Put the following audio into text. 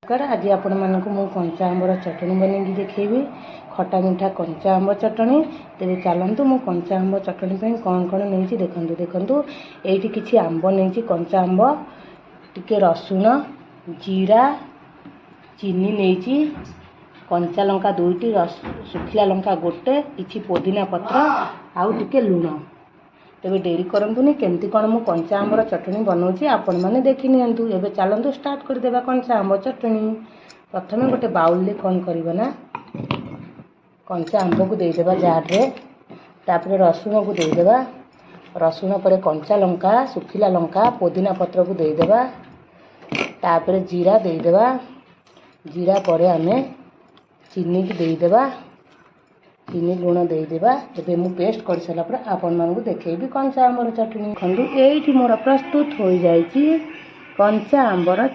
आज आपण मानक मु कंचा आंबर चटनी बन देखी खटा मीठा कंचा आंब चटनी। तेरे चलतु मु कंचा आंब चटनी कौन कौन नहीं देखु देखु ये किसी आंब नहीं कंचा आंब टिके रसुण जीरा चीनी नहीं कंचा लंका दुईटी सुखिला लंका गोटे किसी पुदीना पत्र आउ टिके लुण। तेरे डेरी करतुनि केमती कौन मु कंचा आंबर चटनी बनाऊँगी आपण मैंने देखी नियंतु। एबे चलतु स्टार्ट करदेबा कंचा आंब चटनी। प्रथम गोटे बाउल कौन करना कंचा आंब को देदेबा जार रे, तापर रसुण को देदेबा, रसुण पर कंचा लंका सुखिला लंका पुदीना पत्र को देदेबा, तापर जीरा देदेबा, जीरा पर आमे चीनी की देदेबा, चीनी लुण देदेबा। एबे मु पेस्ट कर सारा पर आपण मानू देखेबी कंचा आंबर चटनी। खंडु एठी मोर प्रस्तुत हो जाइछि कंचा आंबर।